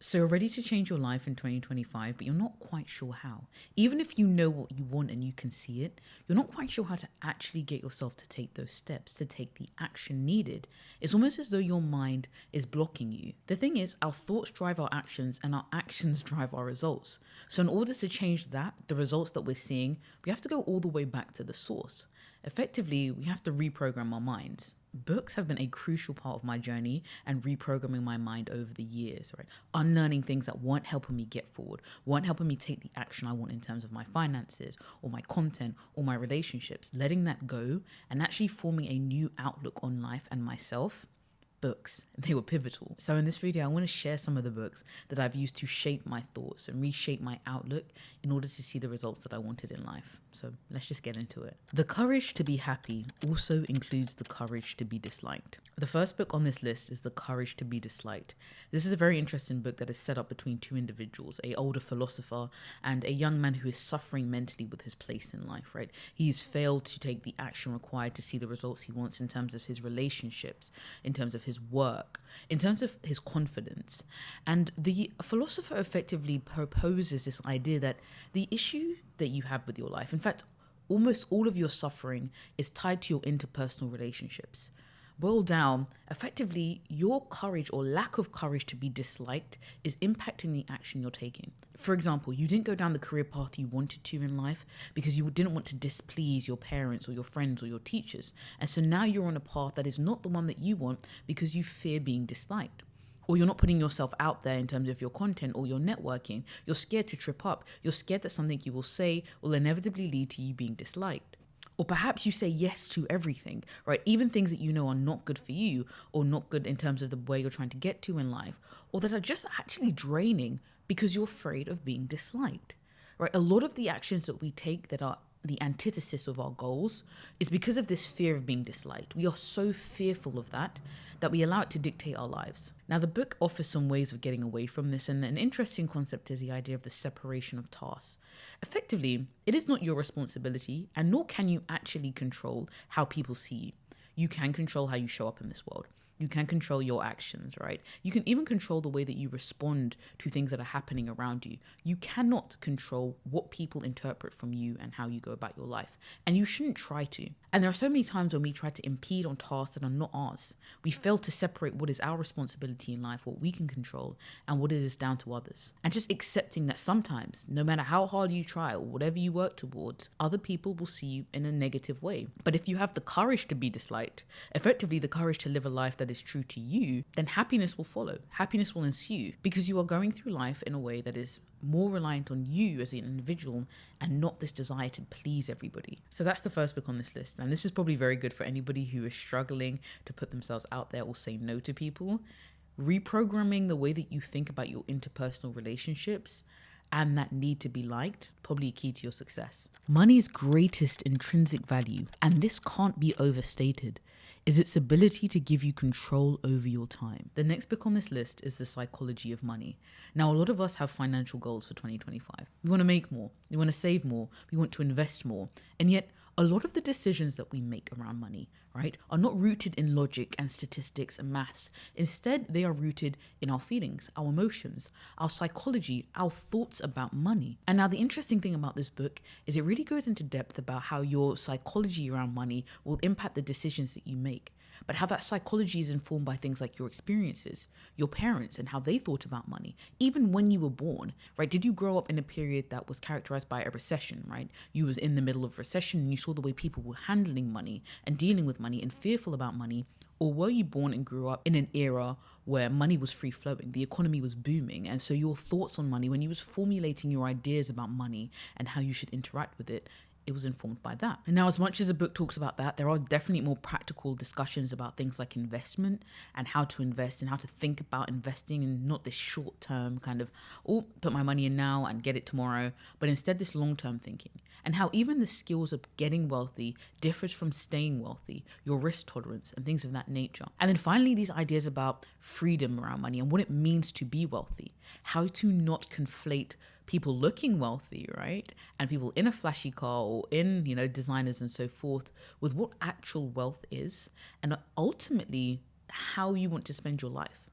So you're ready to change your life in 2025, but you're not quite sure how. Even if you know what you want and you can see it, you're not quite sure how to actually get yourself to take those steps, to take the action needed. It's almost as though your mind is blocking you. The thing is, our thoughts drive our actions and our actions drive our results. So in order to change that, the results that we're seeing, we have to go all the way back to the source. Effectively, we have to reprogram our minds. Books have been a crucial part of my journey and reprogramming my mind over the years, right? Unlearning things that weren't helping me get forward, weren't helping me take the action I want in terms of my finances or my content or my relationships, letting that go and actually forming a new outlook on life and myself. Books, they were pivotal. So in this video, I want to share some of the books that I've used to shape my thoughts and reshape my outlook in order to see the results that I wanted in life. So let's just get into it. The courage to be happy also includes the courage to be disliked. The first book on this list is The Courage to be Disliked. This is a very interesting book that is set up between two individuals, an older philosopher and a young man who is suffering mentally with his place in life, right? He's failed to take the action required to see the results he wants in terms of his relationships, in terms of his work, in terms of his confidence. And the philosopher effectively proposes this idea that the issue that you have with your life, in fact, almost all of your suffering is tied to your interpersonal relationships. Boiled down, effectively, your courage or lack of courage to be disliked is impacting the action you're taking. For example, you didn't go down the career path you wanted to in life because you didn't want to displease your parents or your friends or your teachers. And so now you're on a path that is not the one that you want because you fear being disliked. Or you're not putting yourself out there in terms of your content or your networking. You're scared to trip up. You're scared that something you will say will inevitably lead to you being disliked. Or perhaps you say yes to everything, right? Even things that you know are not good for you or not good in terms of the way you're trying to get to in life, or that are just actually draining because you're afraid of being disliked, right? A lot of the actions that we take that are the antithesis of our goals is because of this fear of being disliked. We are so fearful of that we allow it to dictate our lives. Now, the book offers some ways of getting away from this, and an interesting concept is the idea of the separation of tasks. Effectively, it is not your responsibility, and nor can you actually control how people see you. You can control how you show up in this world. You can control your actions, right? You can even control the way that you respond to things that are happening around you. You cannot control what people interpret from you and how you go about your life. And you shouldn't try to. And there are so many times when we try to impede on tasks that are not ours. We fail to separate what is our responsibility in life, what we can control, and what it is down to others. And just accepting that sometimes, no matter how hard you try or whatever you work towards, other people will see you in a negative way. But if you have the courage to be disliked, effectively the courage to live a life that is true to you, then happiness will follow. Happiness will ensue because you are going through life in a way that is more reliant on you as an individual and not this desire to please everybody. So that's the first book on this list. And this is probably very good for anybody who is struggling to put themselves out there or say no to people. Reprogramming the way that you think about your interpersonal relationships and that need to be liked, probably key to your success. Money's greatest intrinsic value, and this can't be overstated, is its ability to give you control over your time. The next book on this list is The Psychology of Money. Now, a lot of us have financial goals for 2025. We want to make more, we want to save more, we want to invest more, and yet a lot of the decisions that we make around money, right, are not rooted in logic and statistics and maths. Instead, they are rooted in our feelings, our emotions, our psychology, our thoughts about money. And now the interesting thing about this book is it really goes into depth about how your psychology around money will impact the decisions that you make, but how that psychology is informed by things like your experiences, your parents and how they thought about money, even when you were born, right? Did you grow up in a period that was characterized by a recession, right? You was in the middle of recession and you saw the way people were handling money and dealing with money and fearful about money. Or were you born and grew up in an era where money was free flowing, the economy was booming, and so your thoughts on money, when you was formulating your ideas about money and how you should interact with it was informed by that. And now, as much as the book talks about that, there are definitely more practical discussions about things like investment and how to invest and how to think about investing and not this short-term kind of, oh, put my money in now and get it tomorrow, but instead this long-term thinking. And how even the skills of getting wealthy differs from staying wealthy, your risk tolerance and things of that nature. And then finally, these ideas about freedom around money and what it means to be wealthy, how to not conflate people looking wealthy, right? And people in a flashy car or in, designers and so forth with what actual wealth is and ultimately how you want to spend your life.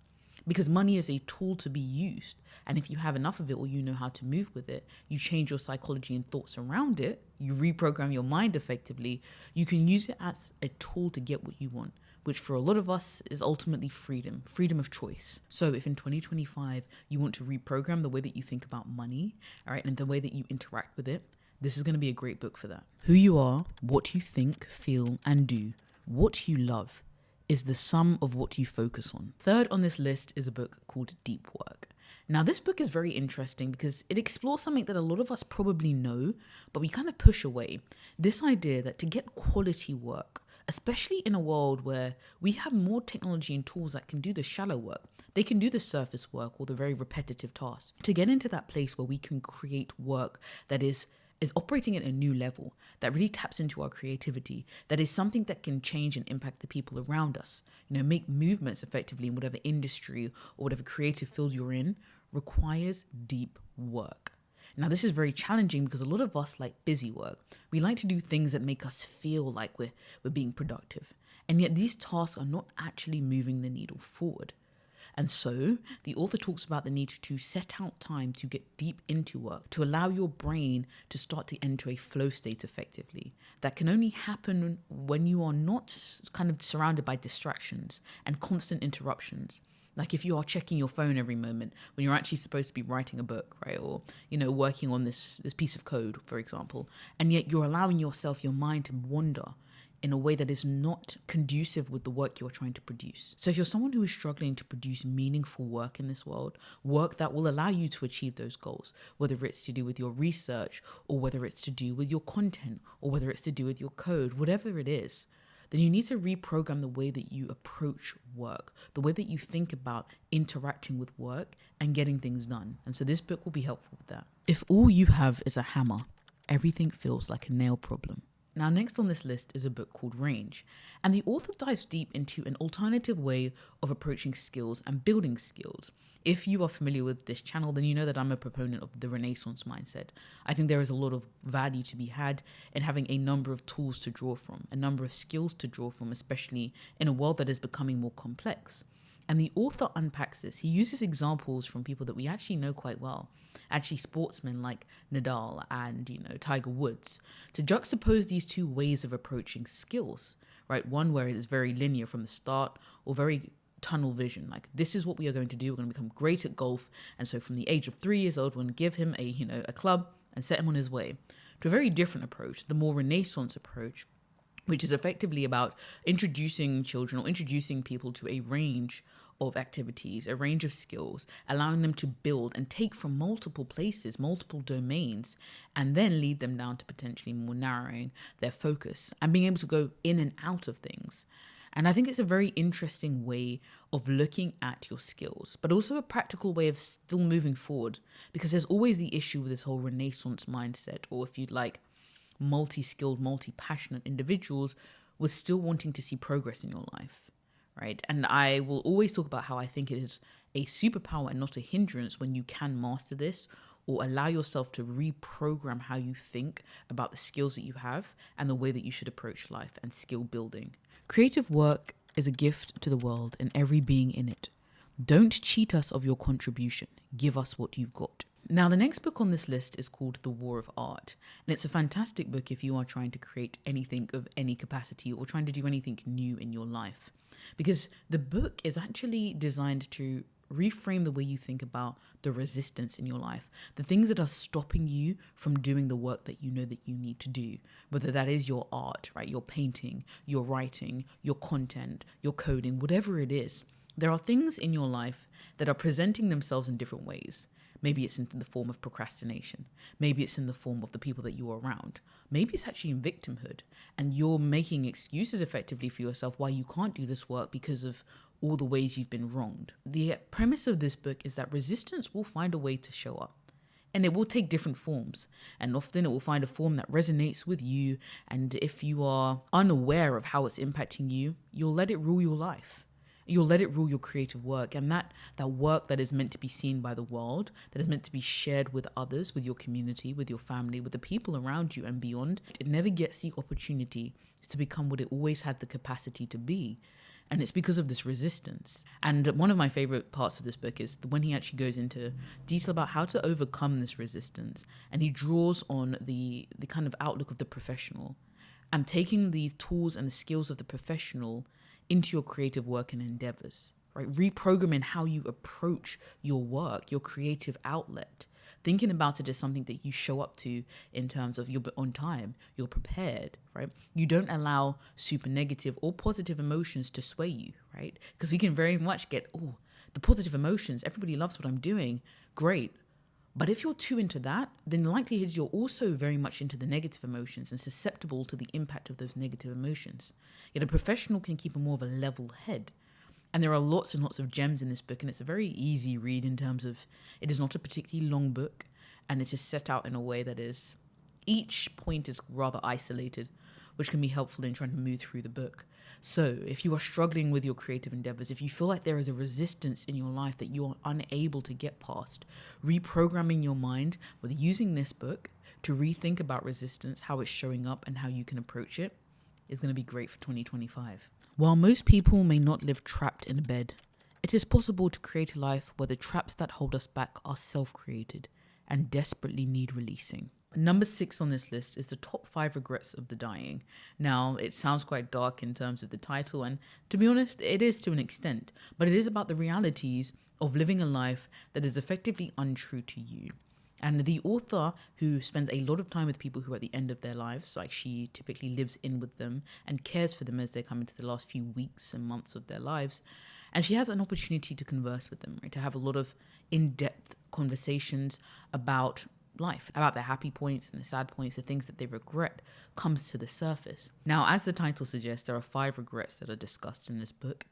because money is a tool to be used. And if you have enough of it, or you know how to move with it, you change your psychology and thoughts around it, you reprogram your mind effectively, you can use it as a tool to get what you want, which for a lot of us is ultimately freedom of choice. So if in 2025 you want to reprogram the way that you think about money, all right, and the way that you interact with it, this is going to be a great book for that. Who you are, what you think, feel, and do, what you love, is the sum of what you focus on. Third on this list is a book called Deep Work. Now, this book is very interesting because it explores something that a lot of us probably know, but we kind of push away. This idea that to get quality work, especially in a world where we have more technology and tools that can do the shallow work, they can do the surface work or the very repetitive tasks. To get into that place where we can create work that is operating at a new level, that really taps into our creativity, that is something that can change and impact the people around us, make movements effectively in whatever industry or whatever creative field you're in, requires deep work. Now, this is very challenging because a lot of us like busy work. We like to do things that make us feel like we're being productive. And yet these tasks are not actually moving the needle forward. And so the author talks about the need to set out time to get deep into work, to allow your brain to start to enter a flow state effectively. That can only happen when you are not kind of surrounded by distractions and constant interruptions. Like if you are checking your phone every moment when you're actually supposed to be writing a book, right? Or, working on this piece of code, for example. And yet you're allowing your mind to wander in a way that is not conducive with the work you're trying to produce. So if you're someone who is struggling to produce meaningful work in this world, work that will allow you to achieve those goals, whether it's to do with your research or whether it's to do with your content or whether it's to do with your code, whatever it is, then you need to reprogram the way that you approach work, the way that you think about interacting with work and getting things done. And so this book will be helpful with that. If all you have is a hammer, everything feels like a nail problem. Now, next on this list is a book called Range, and the author dives deep into an alternative way of approaching skills and building skills. If you are familiar with this channel, then you know that I'm a proponent of the Renaissance mindset. I think there is a lot of value to be had in having a number of tools to draw from, a number of skills to draw from, especially in a world that is becoming more complex. And the author unpacks this. He uses examples from people that we actually know quite well, actually sportsmen like Nadal and, Tiger Woods, to juxtapose these two ways of approaching skills, right? One where it is very linear from the start or very tunnel vision. Like, this is what we are going to do. We're going to become great at golf. And so from the age of 3 years old, we're going to give him a club and set him on his way. To a very different approach, the more Renaissance approach, which is effectively about introducing children or introducing people to a range of activities, a range of skills, allowing them to build and take from multiple places, multiple domains, and then lead them down to potentially more narrowing their focus and being able to go in and out of things. And I think it's a very interesting way of looking at your skills, but also a practical way of still moving forward, because there's always the issue with this whole Renaissance mindset, or if you'd like, multi-skilled, multi-passionate individuals with still wanting to see progress in your life, right? And I will always talk about how I think it is a superpower and not a hindrance when you can master this or allow yourself to reprogram how you think about the skills that you have and the way that you should approach life and skill building. Creative work is a gift to the world and every being in it. Don't cheat us of your contribution. Give us what you've got. Now, the next book on this list is called The War of Art, and it's a fantastic book if you are trying to create anything of any capacity or trying to do anything new in your life, because the book is actually designed to reframe the way you think about the resistance in your life, the things that are stopping you from doing the work that you know that you need to do, whether that is your art, right, your painting, your writing, your content, your coding, whatever it is. There are things in your life that are presenting themselves in different ways. Maybe it's in the form of procrastination. Maybe it's in the form of the people that you are around. Maybe it's actually in victimhood, and you're making excuses effectively for yourself why you can't do this work because of all the ways you've been wronged. The premise of this book is that resistance will find a way to show up, and it will take different forms, and often it will find a form that resonates with you, and if you are unaware of how it's impacting you, you'll let it rule your life. You'll let it rule your creative work, and that work that is meant to be seen by the world, that is meant to be shared with others, with your community, with your family, with the people around you and beyond, it never gets the opportunity to become what it always had the capacity to be. And it's because of this resistance. And one of my favorite parts of this book is when he actually goes into detail about how to overcome this resistance. And he draws on the kind of outlook of the professional and taking the tools and the skills of the professional into your creative work and endeavors, right? Reprogramming how you approach your work, your creative outlet. Thinking about it as something that you show up to in terms of you're on time, you're prepared, right? You don't allow super negative or positive emotions to sway you, right? Because we can very much get, the positive emotions, everybody loves what I'm doing, great. But if you're too into that, then the likelihood is you're also very much into the negative emotions and susceptible to the impact of those negative emotions. Yet a professional can keep a more of a level head. And there are lots and lots of gems in this book, and it's a very easy read in terms of it is not a particularly long book, and it is set out in a way that is, each point is rather isolated, which can be helpful in trying to move through the book. So if you are struggling with your creative endeavors, if you feel like there is a resistance in your life that you are unable to get past, reprogramming your mind with using this book to rethink about resistance, how it's showing up and how you can approach it is going to be great for 2025. While most people may not live trapped in a bed, it is possible to create a life where the traps that hold us back are self-created and desperately need releasing. Number 6 on this list is the top 5 regrets of the dying. Now, it sounds quite dark in terms of the title, and to be honest, it is to an extent, but it is about the realities of living a life that is effectively untrue to you. And the author, who spends a lot of time with people who are at the end of their lives, like she typically lives in with them and cares for them as they come into the last few weeks and months of their lives. And she has an opportunity to converse with them, right? To have a lot of in-depth conversations about life, about their happy points and the sad points, the things that they regret comes to the surface. Now, as the title suggests, there are 5 regrets that are discussed in this book.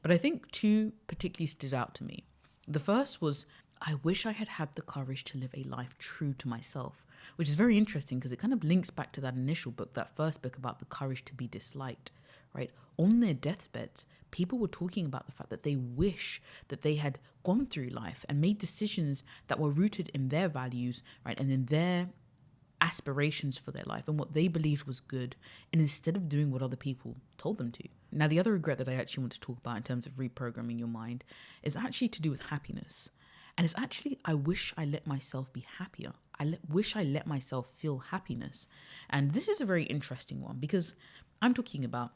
But I think 2 particularly stood out to me. The first was, I wish I had had the courage to live a life true to myself, which is very interesting because it kind of links back to that initial book, that first book about the courage to be disliked, right? On their deathbeds, people were talking about the fact that they wish that they had gone through life and made decisions that were rooted in their values, right? And in their aspirations for their life and what they believed was good, and instead of doing what other people told them to. Now, the other regret that I actually want to talk about in terms of reprogramming your mind is actually to do with happiness. And it's actually, I wish I let myself be happier. Wish I let myself feel happiness. And this is a very interesting one because I'm talking about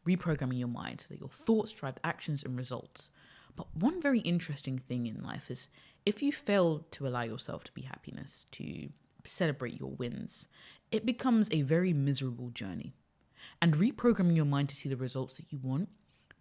reprogramming your mind so that your thoughts drive actions and results. But one very interesting thing in life is if you fail to allow yourself to be happiness, to celebrate your wins, it becomes a very miserable journey. And reprogramming your mind to see the results that you want,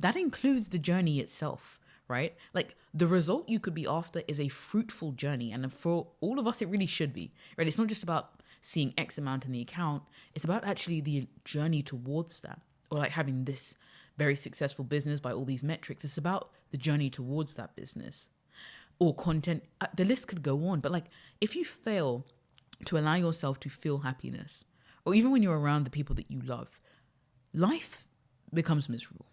that includes the journey itself. Right? Like the result you could be after is a fruitful journey. And for all of us, it really should be, right? It's not just about seeing X amount in the account. It's about actually the journey towards that, or like having this very successful business by all these metrics. It's about the journey towards that business or content. The list could go on, but like if you fail to allow yourself to feel happiness, or even when you're around the people that you love, life becomes miserable.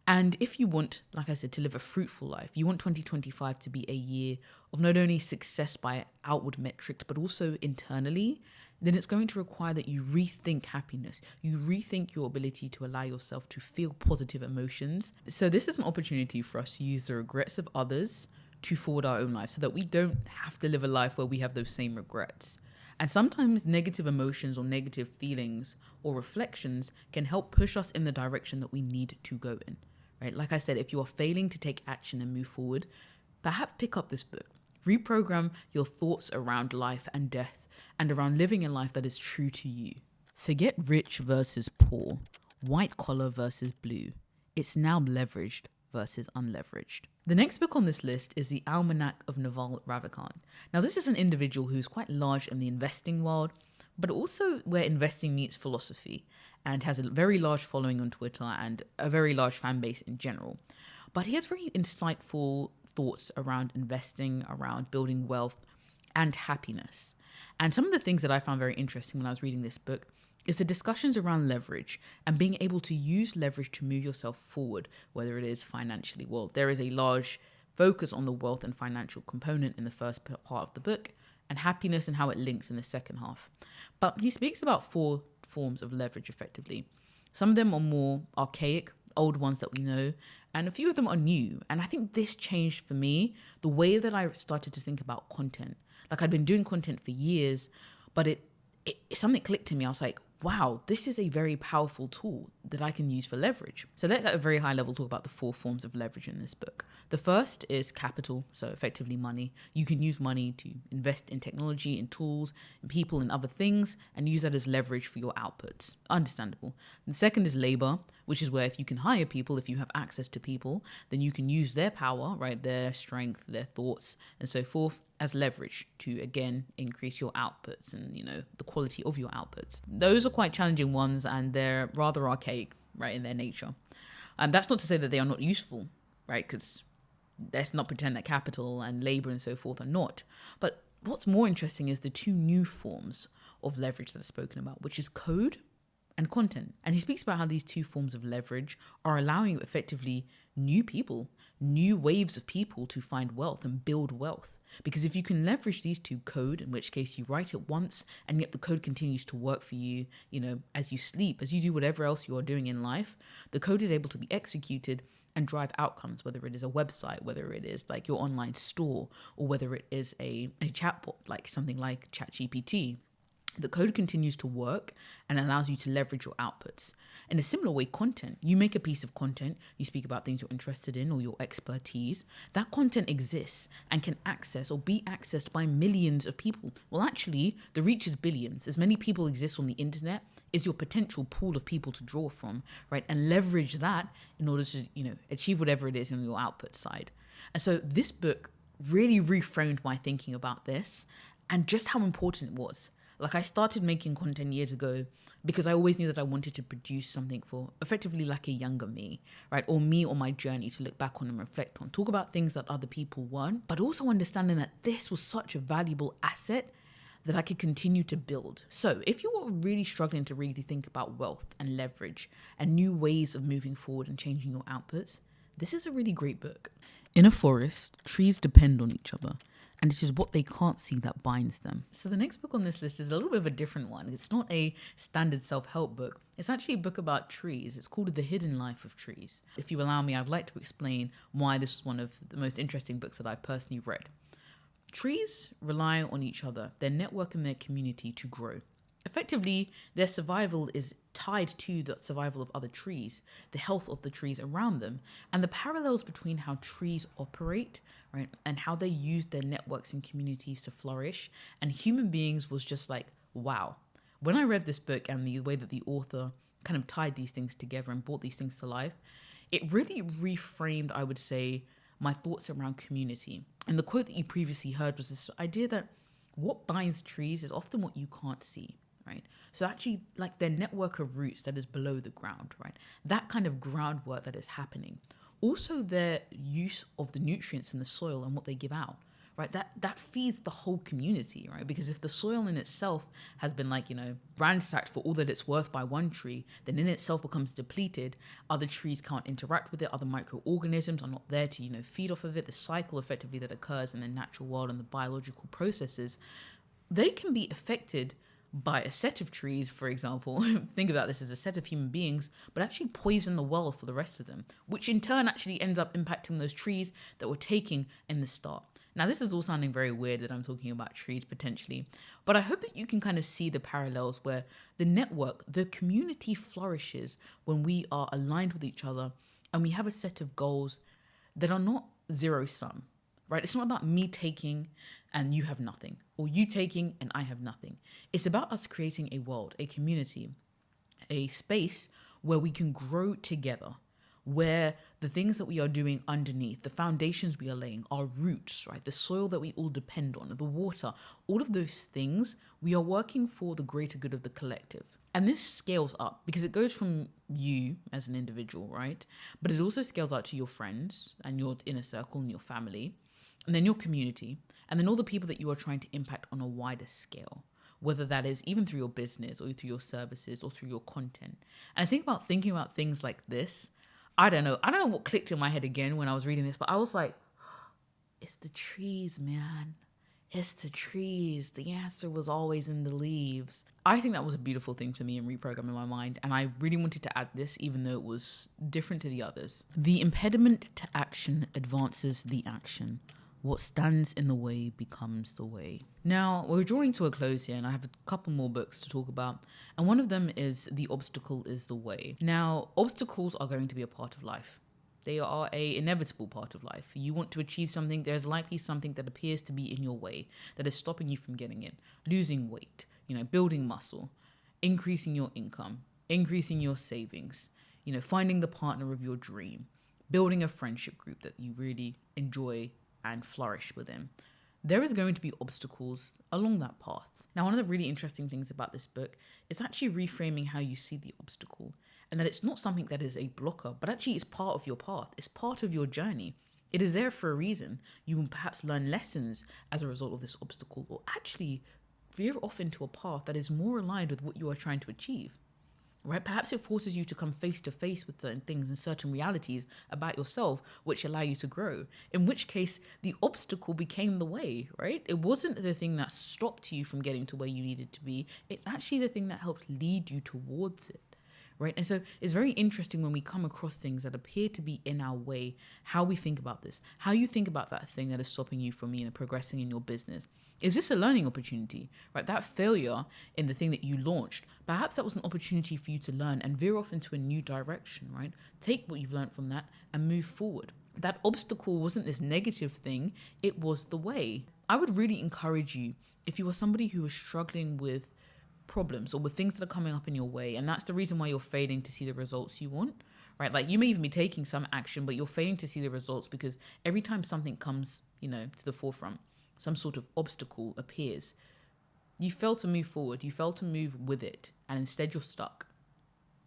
And if you want, like I said, to live a fruitful life, you want 2025 to be a year of not only success by outward metrics, but also internally, then it's going to require that you rethink happiness. You rethink your ability to allow yourself to feel positive emotions. So this is an opportunity for us to use the regrets of others to forward our own life so that we don't have to live a life where we have those same regrets. And sometimes negative emotions or negative feelings or reflections can help push us in the direction that we need to go in. Right? Like I said, if you are failing to take action and move forward, perhaps pick up this book. Reprogram your thoughts around life and death and around living a life that is true to you. Forget rich versus poor, white collar versus blue. It's now leveraged versus unleveraged. The next book on this list is The Almanack of Naval Ravikant. Now, this is an individual who's quite large in the investing world, but also where investing meets philosophy, and has a very large following on Twitter and a very large fan base in general. But he has very insightful thoughts around investing, around building wealth and happiness. And some of the things that I found very interesting when I was reading this book is the discussions around leverage and being able to use leverage to move yourself forward, whether it is financially. Well, there is a large focus on the wealth and financial component in the first part of the book, and happiness and how it links in the second half. But he speaks about 4 forms of leverage effectively. Some of them are more archaic, old ones that we know, and a few of them are new. And I think this changed for me the way that I started to think about content. Like, I'd been doing content for years, but it something clicked in me. I was like, wow, this is a very powerful tool that I can use for leverage. So let's at a very high level talk about the 4 forms of leverage in this book. The first is capital, so effectively money. You can use money to invest in technology, in tools, in people, and other things, and use that as leverage for your outputs. Understandable. The second is labor, which is where if you can hire people, if you have access to people, then you can use their power, right, their strength, their thoughts, and so forth, as leverage to, again, increase your outputs and, the quality of your outputs. Those are quite challenging ones, and they're rather archaic, right, in their nature. And that's not to say that they are not useful, right, because let's not pretend that capital and labor and so forth are not. But what's more interesting is the 2 new forms of leverage that are spoken about, which is code and content. And he speaks about how these 2 forms of leverage are allowing effectively new people, new waves of people to find wealth and build wealth. Because if you can leverage these 2, code, in which case you write it once and yet the code continues to work for you, as you sleep, as you do whatever else you are doing in life, the code is able to be executed and drive outcomes, whether it is a website, whether it is like your online store, or whether it is a chatbot, like something like ChatGPT. The code continues to work and allows you to leverage your outputs. In a similar way, content. You make a piece of content, you speak about things you're interested in or your expertise. That content exists and can access or be accessed by millions of people. Well, actually, the reach is billions. As many people exist on the internet is your potential pool of people to draw from, right? And leverage that in order to, achieve whatever it is on your output side. And so this book really reframed my thinking about this and just how important it was. Like, I started making content years ago because I always knew that I wanted to produce something for effectively like a younger me, right? Or me on my journey to look back on and reflect on, talk about things that other people weren't, but also understanding that this was such a valuable asset that I could continue to build. So if you are really struggling to really think about wealth and leverage and new ways of moving forward and changing your outputs, this is a really great book. In a forest, trees depend on each other, and it is what they can't see that binds them. So the next book on this list is a little bit of a different one. It's not a standard self-help book. It's actually a book about trees. It's called The Hidden Life of Trees. If you allow me, I'd like to explain why this is one of the most interesting books that I've personally read. Trees rely on each other, their network and their community to grow. Effectively, their survival is tied to the survival of other trees, the health of the trees around them, and the parallels between how trees operate, right, and how they use their networks and communities to flourish. And human beings was just like, wow. When I read this book and the way that the author kind of tied these things together and brought these things to life, it really reframed, I would say, my thoughts around community. And the quote that you previously heard was this idea that what binds trees is often what you can't see. Right. So actually, like their network of roots that is below the ground, right? That kind of groundwork that is happening. Also their use of the nutrients in the soil and what they give out, right? That feeds the whole community, right? Because if the soil in itself has been ransacked for all that it's worth by one tree, then in itself becomes depleted. Other trees can't interact with it. Other microorganisms are not there to, feed off of it. The cycle effectively that occurs in the natural world and the biological processes, they can be affected by a set of trees, for example. Think about this as a set of human beings, but actually poison the well for the rest of them, which in turn actually ends up impacting those trees that we're taking in the start. Now, this is all sounding very weird that I'm talking about trees potentially, but I hope that you can kind of see the parallels where the network, the community flourishes when we are aligned with each other and we have a set of goals that are not zero sum, right? It's not about me taking and you have nothing, or you taking and I have nothing. It's about us creating a world, a community, a space where we can grow together, where the things that we are doing underneath, the foundations we are laying, our roots, right? The soil that we all depend on, the water, all of those things, we are working for the greater good of the collective. And this scales up because it goes from you as an individual, right? But it also scales out to your friends and your inner circle and your family, and then your community, and then all the people that you are trying to impact on a wider scale, whether that is even through your business or through your services or through your content. And I think about thinking about things like this. I don't know what clicked in my head again when I was reading this, but I was like, it's the trees, man. It's the trees. The answer was always in the leaves. I think that was a beautiful thing for me in reprogramming my mind. And I really wanted to add this, even though it was different to the others. The impediment to action advances the action. What stands in the way becomes the way. Now, we're drawing to a close here, and I have a couple more books to talk about. And one of them is The Obstacle is the Way. Now, obstacles are going to be a part of life. They are an inevitable part of life. You want to achieve something, there's likely something that appears to be in your way that is stopping you from getting it. Losing weight, building muscle, increasing your income, increasing your savings, finding the partner of your dream, building a friendship group that you really enjoy and flourish within. There is going to be obstacles along that path. Now, one of the really interesting things about this book is actually reframing how you see the obstacle, and that it's not something that is a blocker, but actually it's part of your path. It's part of your journey. It is there for a reason. You will perhaps learn lessons as a result of this obstacle, or actually veer off into a path that is more aligned with what you are trying to achieve. Right? Perhaps it forces you to come face to face with certain things and certain realities about yourself, which allow you to grow. In which case, the obstacle became the way, right? It wasn't the thing that stopped you from getting to where you needed to be. It's actually the thing that helped lead you towards it. Right? And so it's very interesting when we come across things that appear to be in our way, how we think about this, how you think about that thing that is stopping you from, progressing in your business. Is this a learning opportunity, right? That failure in the thing that you launched, perhaps that was an opportunity for you to learn and veer off into a new direction, right? Take what you've learned from that and move forward. That obstacle wasn't this negative thing, it was the way. I would really encourage you, if you are somebody who is struggling with problems or with things that are coming up in your way, and that's the reason why you're failing to see the results you want, right? Like, you may even be taking some action, but you're failing to see the results because every time something comes, to the forefront, some sort of obstacle appears, you fail to move forward, you fail to move with it, and instead you're stuck.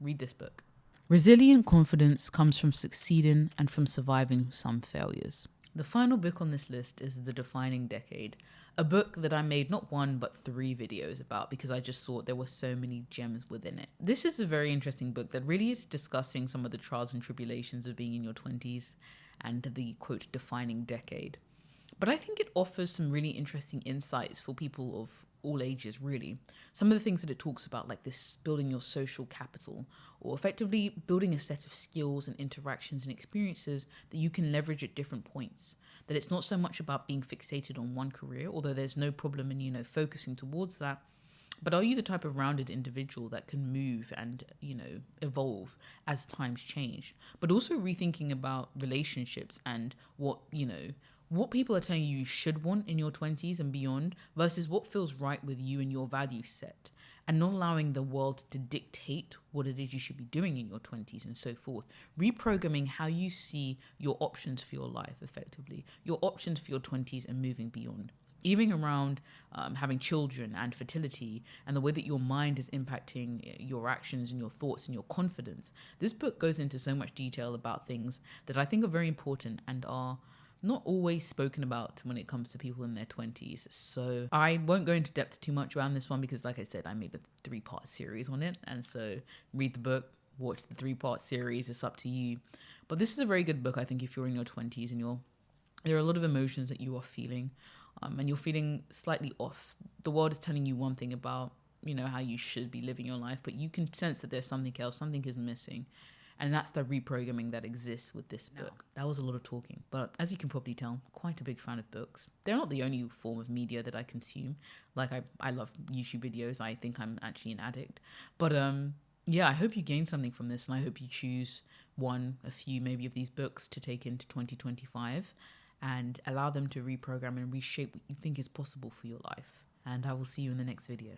Read this book. Resilient confidence comes from succeeding and from surviving some failures. The final book on this list is The Defining Decade, a book that I made not one but 3 videos about because I just thought there were so many gems within it. This is a very interesting book that really is discussing some of the trials and tribulations of being in your 20s and the, quote, defining decade. But I think it offers some really interesting insights for people of all ages, really. Some of the things that it talks about, like this building your social capital, or effectively building a set of skills and interactions and experiences that you can leverage at different points. That it's not so much about being fixated on one career, although there's no problem in, focusing towards that. But are you the type of rounded individual that can move and, evolve as times change? But also rethinking about relationships and what people are telling you should want in your 20s and beyond versus what feels right with you and your value set, and not allowing the world to dictate what it is you should be doing in your 20s and so forth. Reprogramming how you see your options for your life, effectively, your options for your 20s and moving beyond. Even around having children and fertility and the way that your mind is impacting your actions and your thoughts and your confidence. This book goes into so much detail about things that I think are very important and are not always spoken about when it comes to people in their 20s. So I won't go into depth too much around this one because, like I said, I made a 3-part series on it. And so read the book, watch the 3-part series. It's up to you. But this is a very good book, I think, if you're in your 20s and there are a lot of emotions that you are feeling and you're feeling slightly off. The world is telling you one thing about, how you should be living your life, but you can sense that there's something else, something is missing. And that's the reprogramming that exists with this book. That was a lot of talking. But as you can probably tell, quite a big fan of books. They're not the only form of media that I consume. Like, I love YouTube videos. I think I'm actually an addict. But I hope you gain something from this. And I hope you choose a few maybe of these books to take into 2025 and allow them to reprogram and reshape what you think is possible for your life. And I will see you in the next video.